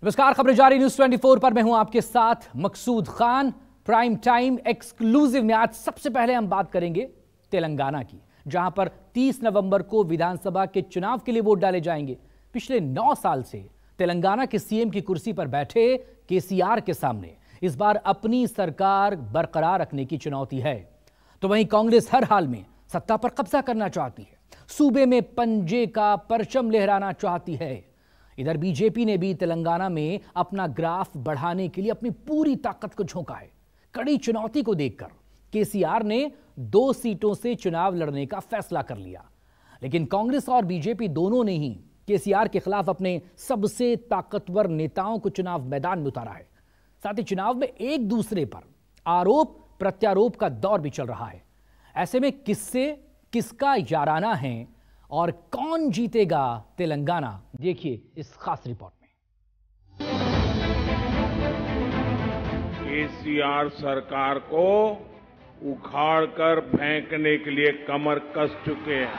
नमस्कार, खबरें जारी न्यूज 24 पर मैं हूं आपके साथ मकसूद खान। प्राइम टाइम एक्सक्लूसिव में आज सबसे पहले हम बात करेंगे तेलंगाना की, जहां पर 30 नवंबर को विधानसभा के चुनाव के लिए वोट डाले जाएंगे। पिछले 9 साल से तेलंगाना के सीएम की कुर्सी पर बैठे केसीआर के सामने इस बार अपनी सरकार बरकरार रखने की चुनौती है। तो वहीं कांग्रेस हर हाल में सत्ता पर कब्जा करना चाहती है, सूबे में पंजे का परचम लहराना चाहती है। इधर बीजेपी ने भी तेलंगाना में अपना ग्राफ बढ़ाने के लिए अपनी पूरी ताकत को झोंका है। कड़ी चुनौती को देखकर केसीआर ने 2 सीटों से चुनाव लड़ने का फैसला कर लिया, लेकिन कांग्रेस और बीजेपी दोनों ने ही केसीआर के खिलाफ अपने सबसे ताकतवर नेताओं को चुनाव मैदान में उतारा है। साथ ही चुनाव में एक दूसरे पर आरोप प्रत्यारोप का दौर भी चल रहा है। ऐसे में किससे किसका याराना है और कौन जीतेगा तेलंगाना, देखिए इस खास रिपोर्ट में। केसीआर सरकार को उखाड़कर फेंकने के लिए कमर कस चुके हैं।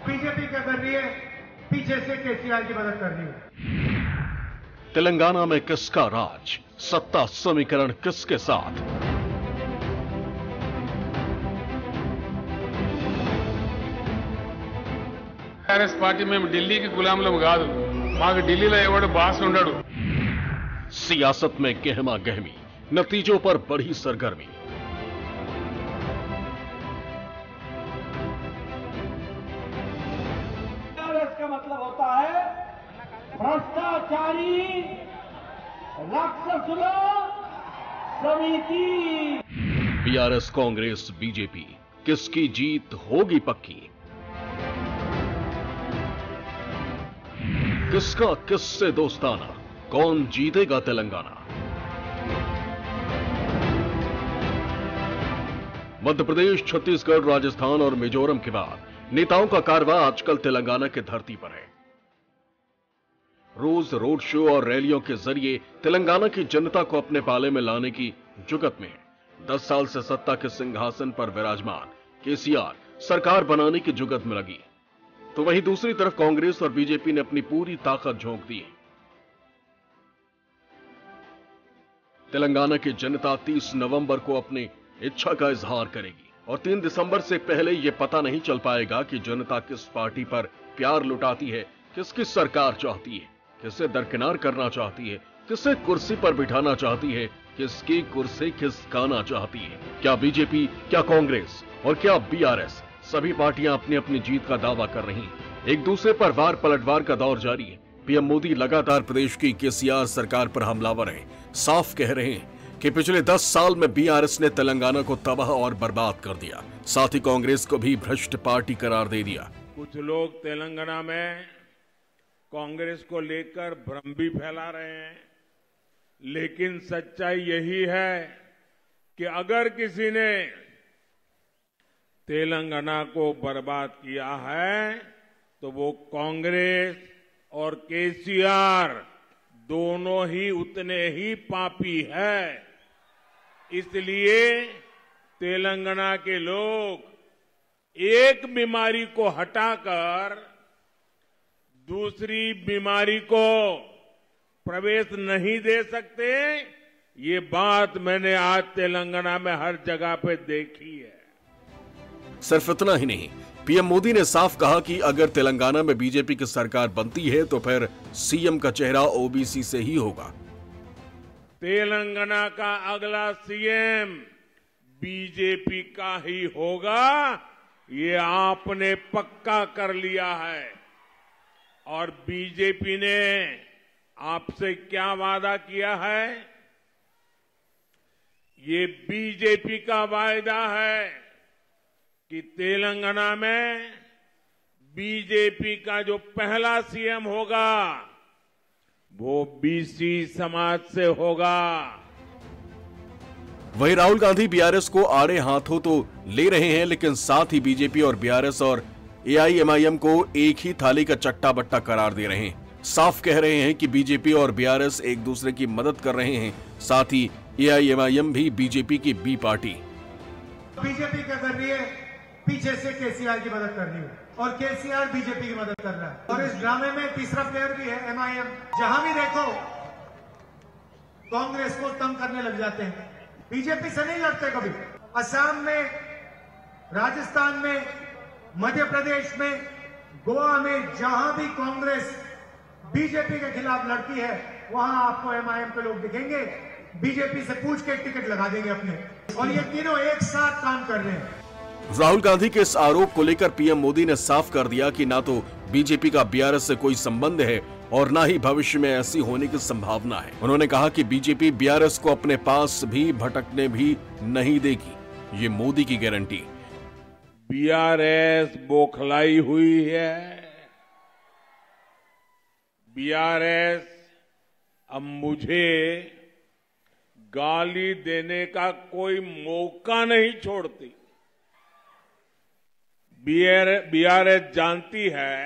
बीजेपी क्या कर रही है? पीछे से केसीआर की मदद कर रही है। तेलंगाना में किसका राज, सत्ता समीकरण किसके साथ? टीआरएस पार्टी में ఢిల్లీ की गुलामలం కాదు, మాకు ఢిల్లీలో ఎవడు బాస్ ఉండడు। सियासत में गहमा गहमी, नतीजों पर बढ़ी सरगर्मी। टीआरएस का मतलब होता है भ्रष्टाचारी राक्षसुला समिति। बीआरएस कांग्रेस बीजेपी, किसकी जीत होगी पक्की? किसका किससे दोस्ताना, कौन जीतेगा तेलंगाना? मध्य प्रदेश, छत्तीसगढ़, राजस्थान और मिजोरम के बाद नेताओं का कारवां आजकल तेलंगाना की धरती पर है। रोज रोड शो और रैलियों के जरिए तेलंगाना की जनता को अपने पाले में लाने की जुगत में है। 10 साल से सत्ता के सिंहासन पर विराजमान केसीआर सरकार बनाने की जुगत में लगी, तो वहीं दूसरी तरफ कांग्रेस और बीजेपी ने अपनी पूरी ताकत झोंक दी है। तेलंगाना की जनता 30 नवंबर को अपनी इच्छा का इजहार करेगी और 3 दिसंबर से पहले यह पता नहीं चल पाएगा कि जनता किस पार्टी पर प्यार लुटाती है, किसकी सरकार चाहती है, किसे दरकिनार करना चाहती है, किसे कुर्सी पर बिठाना चाहती है, किसकी कुर्सी खिसकाना चाहती है। क्या बीजेपी, क्या कांग्रेस और क्या बीआरएस, सभी पार्टियां अपनी अपनी जीत का दावा कर रही हैं। एक दूसरे पर वार पलटवार का दौर जारी है। पीएम मोदी लगातार प्रदेश की केसीआर सरकार पर हमलावर हैं। साफ कह रहे हैं कि पिछले 10 साल में बीआरएस ने तेलंगाना को तबाह और बर्बाद कर दिया, साथ ही कांग्रेस को भी भ्रष्ट पार्टी करार दे दिया। कुछ लोग तेलंगाना में कांग्रेस को लेकर भ्रम भी फैला रहे हैं, लेकिन सच्चाई यही है कि अगर किसी ने तेलंगाना को बर्बाद किया है तो वो कांग्रेस और केसीआर दोनों ही उतने ही पापी है। इसलिए तेलंगाना के लोग एक बीमारी को हटाकर दूसरी बीमारी को प्रवेश नहीं दे सकते। ये बात मैंने आज तेलंगाना में हर जगह पे देखी है। सिर्फ इतना ही नहीं, पीएम मोदी ने साफ कहा कि अगर तेलंगाना में बीजेपी की सरकार बनती है तो फिर सीएम का चेहरा ओबीसी से ही होगा। तेलंगाना का अगला सीएम बीजेपी का ही होगा, ये आपने पक्का कर लिया है। और बीजेपी ने आपसे क्या वादा किया है? ये बीजेपी का वायदा है कि तेलंगाना में बीजेपी का जो पहला सीएम होगा वो बीसी समाज से होगा। वहीं राहुल गांधी बीआरएस को आड़े हाथों तो ले रहे हैं, लेकिन साथ ही बीजेपी और बीआरएस और एआईएमआईएम को एक ही थाली का चट्टा बट्टा करार दे रहे हैं। साफ कह रहे हैं कि बीजेपी और बीआरएस एक दूसरे की मदद कर रहे हैं, साथ ही एआईएमआईएम भी बीजेपी की बी पार्टी। बीजेपी क्या कर रही है? पीछे से केसीआर की मदद कर रही है। और केसीआर बीजेपी की मदद कर रहा है। और इस ड्रामे में तीसरा प्लेयर भी है एमआईएम। जहां भी देखो कांग्रेस को तंग करने लग जाते हैं। बीजेपी से नहीं लड़ते कभी। असम में, राजस्थान में, मध्य प्रदेश में, गोवा में जहां भी कांग्रेस बीजेपी के खिलाफ लड़ती है वहां आपको एमआईएम के लोग दिखेंगे। बीजेपी से पूछ के टिकट लगा देंगे अपने। और ये तीनों एक साथ काम कर रहे हैं। राहुल गांधी के इस आरोप को लेकर पीएम मोदी ने साफ कर दिया कि ना तो बीजेपी का बीआरएस से कोई संबंध है और ना ही भविष्य में ऐसी होने की संभावना है। उन्होंने कहा कि बीजेपी बीआरएस को अपने पास भी भटकने भी नहीं देगी, ये मोदी की गारंटी। बीआरएस बौखलाई हुई है। बीआरएस अब मुझे गाली देने का कोई मौका नहीं छोड़ती। बीआरएस जानती है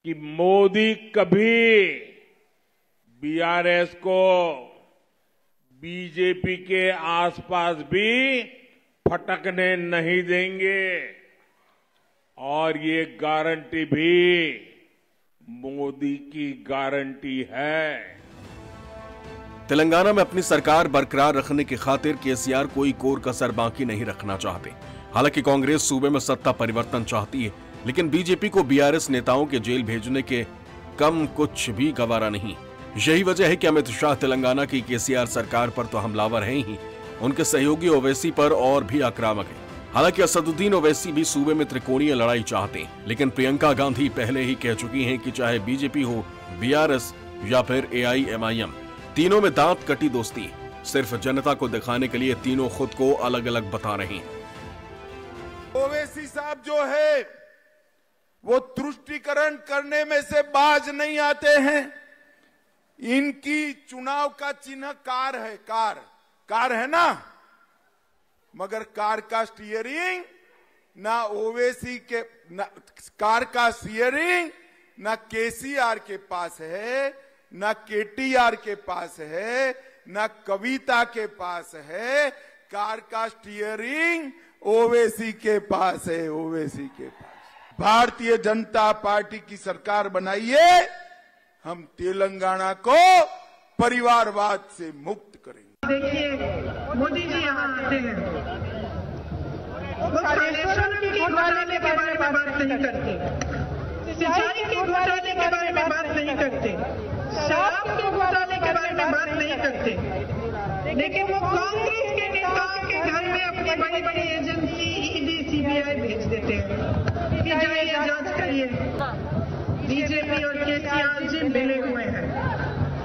कि मोदी कभी बीआरएस को बीजेपी के आसपास भी फटकने नहीं देंगे और ये गारंटी भी मोदी की गारंटी है। तेलंगाना में अपनी सरकार बरकरार रखने की खातिर केसीआर कोई कोर कसर बाकी नहीं रखना चाहते। हालांकि कांग्रेस सूबे में सत्ता परिवर्तन चाहती है, लेकिन बीजेपी को बीआरएस नेताओं के जेल भेजने के कम कुछ भी गवारा नहीं। यही वजह है कि अमित शाह तेलंगाना की केसीआर सरकार पर तो हमलावर हैं ही, उनके सहयोगी ओवैसी पर और भी आक्रामक है। हालांकि असदुद्दीन ओवैसी भी सूबे में त्रिकोणीय लड़ाई चाहते हैं, लेकिन प्रियंका गांधी पहले ही कह चुकी हैं कि चाहे बीजेपी हो, बीआरएस या फिर एआईएमआईएम, तीनों में दांत कटी दोस्ती है। सिर्फ जनता को दिखाने के लिए तीनों खुद को अलग अलग बता रहे हैं। ओवैसी साहब जो है वो तुष्टीकरण करने में से बाज नहीं आते हैं। इनकी चुनाव का चिन्ह कार है। कार है ना, मगर कार का स्टीयरिंग ना ओवैसी के, कार का स्टीयरिंग ना केसीआर के पास है, ना केटीआर के पास है, ना कविता के पास है। कार का स्टीयरिंग ओवैसी के पास है, ओवैसी के पास। भारतीय जनता पार्टी की सरकार बनाइए, हम तेलंगाना को परिवारवाद से मुक्त करेंगे। देखिए मोदी जी यहाँ आते हैं, वो कालेश्वर के घोटाले के बारे में बात नहीं करते, सिंचाई के घोटाले के बारे में बात नहीं करते, शराब के घोटाले के बारे में बात नहीं करते, लेकिन वो कांग्रेस के नेताओं के घर में अपनी बड़ी बड़ी एजेंसी ईडी सीबीआई भेज देते हैं कि जाइए जांच करिए। बीजेपी और केसीआर जी मिले हुए हैं।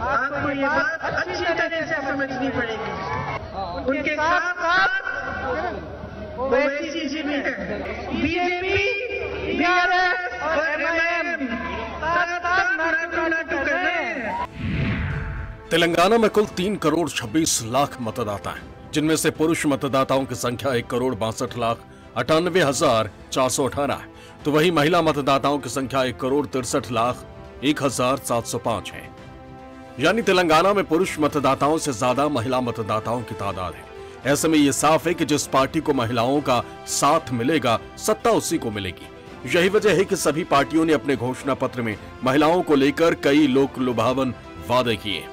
आपको ये बात अच्छी तरह से समझनी पड़ेगी। उनके साथ साथ ओवैसी जी भी है। बीजेपी, बीआरएस और एमआईएम नाटू कर रहे हैं। तेलंगाना में कुल 3 करोड़ 26 लाख मतदाता हैं, जिनमें से पुरुष मतदाताओं की संख्या 1 करोड़ 62 लाख 98,418 है, तो वही महिला मतदाताओं की संख्या 1 करोड़ 63 लाख 1,705 है। यानी तेलंगाना में पुरुष मतदाताओं से ज्यादा महिला मतदाताओं की तादाद है। ऐसे में यह साफ है कि जिस पार्टी को महिलाओं का साथ मिलेगा, सत्ता उसी को मिलेगी। यही वजह है कि सभी पार्टियों ने अपने घोषणा पत्र में महिलाओं को लेकर कई लोक लुभावन वादे किए।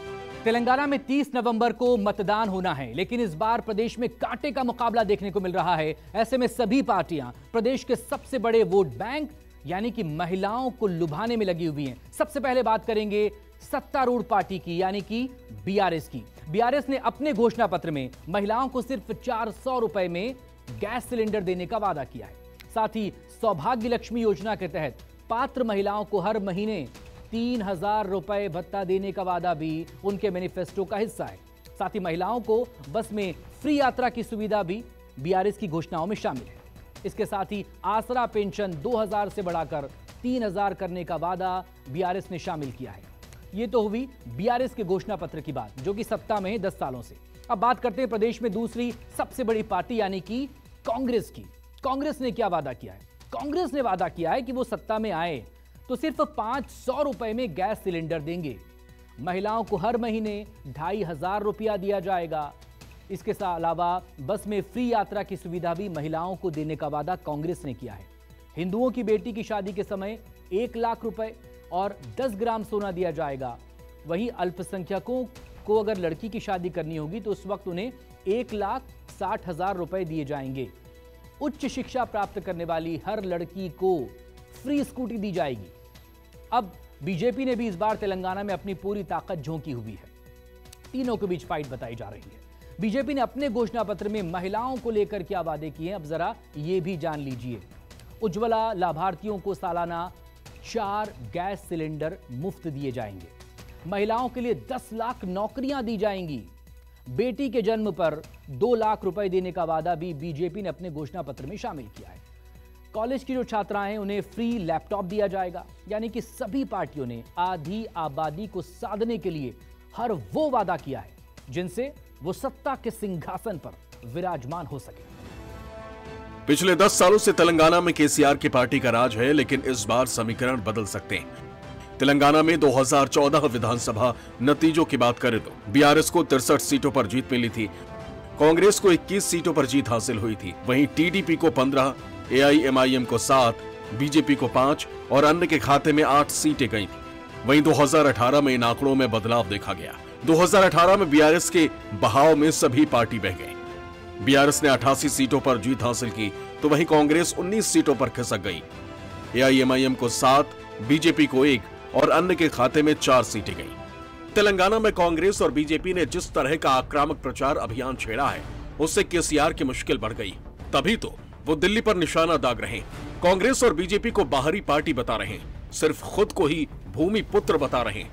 तेलंगाना में 30 नवंबर को मतदान होना है, लेकिन इस बार प्रदेश में कांटे का मुकाबला देखने को मिल रहा है। ऐसे में सभी पार्टियां प्रदेश के सबसे बड़े वोट बैंक यानी कि महिलाओं को लुभाने में लगी हुई हैं। सबसे पहले बात करेंगे सत्तारूढ़ पार्टी की यानी कि बीआरएस की। बीआरएस ने अपने घोषणा पत्र में महिलाओं को सिर्फ 400 रुपए में गैस सिलेंडर देने का वादा किया है। साथ ही सौभाग्य लक्ष्मी योजना के तहत पात्र महिलाओं को हर महीने 3,000 रुपए भत्ता देने का वादा भी उनके मैनिफेस्टो का हिस्सा है। साथ ही महिलाओं को बस में फ्री यात्रा की सुविधा भी बीआरएस की घोषणाओं में शामिल है। इसके साथ ही आसरा पेंशन 2,000 से बढ़ाकर 3,000 करने का वादा बीआरएस ने शामिल किया है। ये तो हुई बीआरएस के घोषणा पत्र की बात, जो कि सत्ता में है 10 सालों से। अब बात करते हैं प्रदेश में दूसरी सबसे बड़ी पार्टी यानी कि कांग्रेस की। कांग्रेस ने क्या वादा किया है? कांग्रेस ने वादा किया है कि वो सत्ता में आए तो सिर्फ 500 रुपए में गैस सिलेंडर देंगे। महिलाओं को हर महीने 2,500 रुपया दिया जाएगा। इसके अलावा बस में फ्री यात्रा की सुविधा भी महिलाओं को देने का वादा कांग्रेस ने किया है। हिंदुओं की बेटी की शादी के समय 1 लाख रुपए और 10 ग्राम सोना दिया जाएगा। वहीं अल्पसंख्यकों को अगर लड़की की शादी करनी होगी तो उस वक्त उन्हें 1,60,000 रुपए दिए जाएंगे। उच्च शिक्षा प्राप्त करने वाली हर लड़की को फ्री स्कूटी दी जाएगी। अब बीजेपी ने भी इस बार तेलंगाना में अपनी पूरी ताकत झोंकी हुई है। तीनों के बीच फाइट बताई जा रही है। बीजेपी ने अपने घोषणा पत्र में महिलाओं को लेकर क्या वादे किए हैं, अब जरा ये भी जान लीजिए। उज्ज्वला लाभार्थियों को सालाना 4 गैस सिलेंडर मुफ्त दिए जाएंगे। महिलाओं के लिए 10 लाख नौकरियां दी जाएंगी। बेटी के जन्म पर 2 लाख रुपए देने का वादा भी बीजेपी ने अपने घोषणा पत्र में शामिल किया है। कॉलेज की जो छात्राएं हैं उन्हें फ्री लैपटॉप दिया जाएगा। यानी कि सभी पार्टियों ने आधी आबादी को साधने के लिए हर वो वादा किया है जिनसे वो सत्ता के सिंहासन पर विराजमान हो सके। पिछले 10 सालों से तेलंगाना में केसीआर की पार्टी का राज है, लेकिन इस बार समीकरण बदल सकते हैं। तेलंगाना में 2014 विधानसभा नतीजों की बात करें तो बीआरएस को 63 सीटों पर जीत मिली थी, कांग्रेस को 21 सीटों पर जीत हासिल हुई थी। वहीं टीडीपी को 15, एआईएमआईएम को 7, बीजेपी को 5 और अन्य के खाते में 8 सीटें गई थी। वहीं 2018 में इन आंकड़ों में बदलाव देखा गया। 2018 में बीआरएस के बहाव में सभी पार्टी बह गए। बीआरएस ने 88 सीटों पर जीत हासिल की तो वहीं कांग्रेस 19 सीटों पर खिसक गई। एआईएमआईएम को 7, बीजेपी को 1 और अन्य के खाते में 4 सीटें गई। तेलंगाना में कांग्रेस और बीजेपी ने जिस तरह का आक्रामक प्रचार अभियान छेड़ा है उससे केसीआर की मुश्किल बढ़ गई। तभी तो वो दिल्ली पर निशाना दाग रहे। कांग्रेस और बीजेपी को बाहरी पार्टी बता रहे, सिर्फ खुद को ही भूमि पुत्र बता रहे।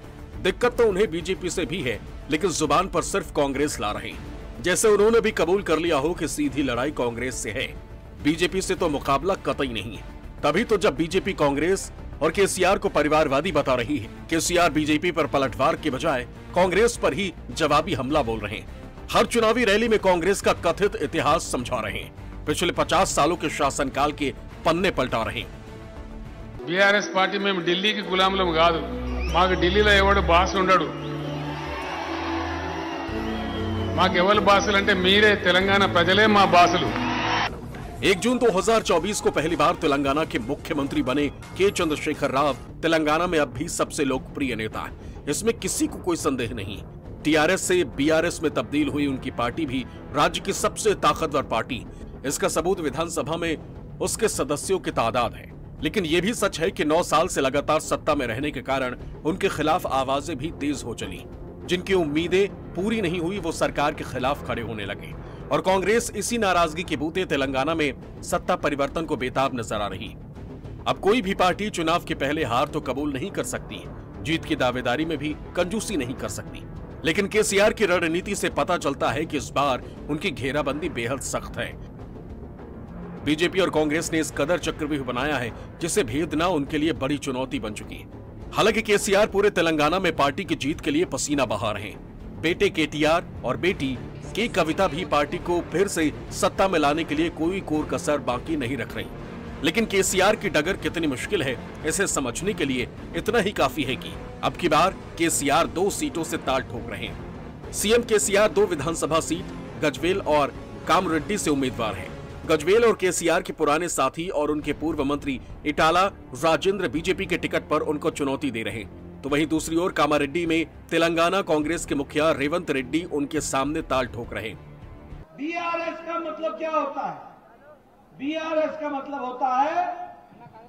दिक्कत तो उन्हें बीजेपी से भी है, लेकिन जुबान पर सिर्फ कांग्रेस ला रहे, जैसे उन्होंने भी कबूल कर लिया हो कि सीधी लड़ाई कांग्रेस से है, बीजेपी से तो मुकाबला कतई नहीं है। तभी तो जब बीजेपी कांग्रेस और केसीआर को परिवारवादी बता रही है, केसीआर बीजेपी पर पलटवार के बजाय कांग्रेस पर ही जवाबी हमला बोल रहे हैं। हर चुनावी रैली में कांग्रेस का कथित इतिहास समझा रहे हैं, पिछले 50 सालों के शासनकाल के पन्ने पलटा रहे हैं। बीआरएस पार्टी में ఢిల్లీ की గులాములం కాదు, మాకు ఢిల్లీలో ఎవడు బాస్ ఉండడు। మాకు ఎవరు బాసులు అంటే మీరే, తెలంగాణ ప్రజలే మా బాసులు। 1 जून 2024 को पहली बार तेलंगाना के मुख्यमंत्री बने के चंद्रशेखर राव तेलंगाना में अब भी सबसे लोकप्रिय नेता है, इसमें किसी को कोई संदेह नहीं। टीआरएस से बीआरएस में तब्दील हुई उनकी पार्टी भी राज्य की सबसे ताकतवर पार्टी, इसका सबूत विधानसभा में उसके सदस्यों की तादाद है। लेकिन यह भी सच है कि 9 साल से लगातार सत्ता में रहने के कारण उनके खिलाफ आवाजें भी तेज हो चली। जिनकी उम्मीदें पूरी नहीं हुई वो सरकार के खिलाफ खड़े होने लगे और कांग्रेस इसी नाराजगी के बूते तेलंगाना में सत्ता परिवर्तन को बेताब नजर आ रही। अब कोई भी पार्टी चुनाव के पहले हार तो कबूल नहीं कर सकती, जीत की दावेदारी में भी कंजूसी नहीं कर सकती। लेकिन केसीआर की रणनीति से पता चलता है कि इस बार उनकी घेराबंदी बेहद सख्त है। बीजेपी और कांग्रेस ने इस कदर चक्रव्यूह बनाया है जिसे भेदना उनके लिए बड़ी चुनौती बन चुकी है। हालांकि केसीआर पूरे तेलंगाना में पार्टी की जीत के लिए पसीना बहा रहे हैं। बेटे केटीआर और बेटी के कविता भी पार्टी को फिर से सत्ता में लाने के लिए कोई कोर कसर बाकी नहीं रख रही। लेकिन केसीआर की डगर कितनी मुश्किल है इसे समझने के लिए इतना ही काफी है कि अब की बार केसीआर 2 सीटों से ताल ठोक रहे हैं। सीएम केसीआर 2 विधानसभा सीट गजवेल और कामरेड्डी से उम्मीदवार हैं। गजवेल और केसीआर के पुराने साथी और उनके पूर्व मंत्री इटाला राजेंद्र बीजेपी के टिकट पर उनको चुनौती दे रहे हैं, तो वहीं दूसरी ओर कामारेड्डी में तेलंगाना कांग्रेस के मुखिया रेवंत रेड्डी उनके सामने ताल ठोक रहे हैं। बीआरएस का मतलब क्या होता है? बीआरएस का मतलब होता है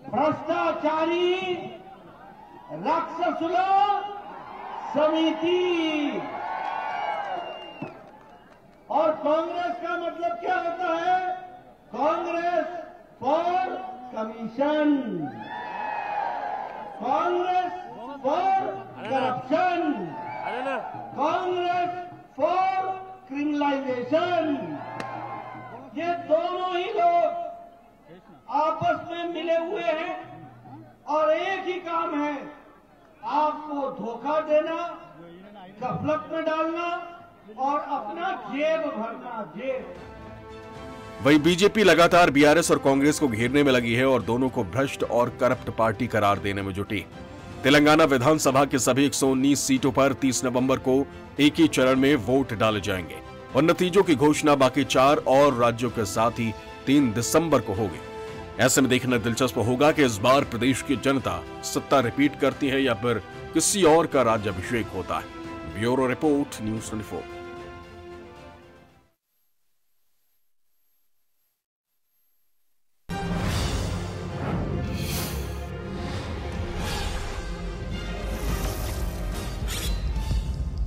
भ्रष्टाचारी राक्षसुल समिति, और कांग्रेस का मतलब क्या होता है? Congress for commission, Congress for corruption, Congress for criminalisation. ये दोनों ही लोग आपस में मिले हुए हैं और एक ही काम है, आपको धोखा देना, गफलत में डालना और अपना जेब भरना, जेब। वहीं बीजेपी लगातार बीआरएस और कांग्रेस को घेरने में लगी है और दोनों को भ्रष्ट और करप्ट पार्टी करार देने में जुटी। तेलंगाना विधानसभा के सभी 119 सीटों पर 30 नवंबर को एक ही चरण में वोट डाले जाएंगे और नतीजों की घोषणा बाकी 4 और राज्यों के साथ ही 3 दिसंबर को होगी। ऐसे में देखना दिलचस्प होगा कि इस बार प्रदेश की जनता सत्ता रिपीट करती है या फिर किसी और का राज्याभिषेक होता है। Bureau report, news 24।